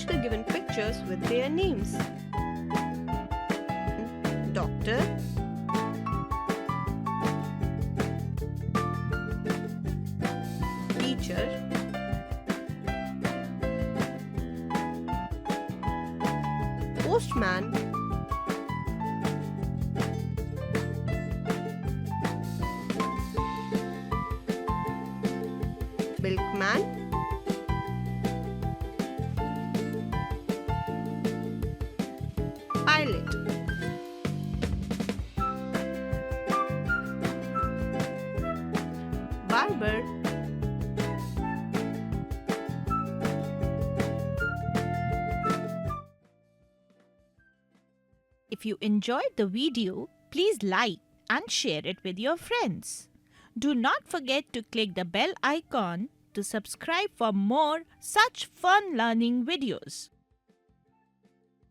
Match the given pictures with their names. Doctor, teacher, postman, milkman, pilot, barber, If you enjoyed the video, please like and share it with your friends. Do not forget to click the bell icon to subscribe for more such fun learning videos.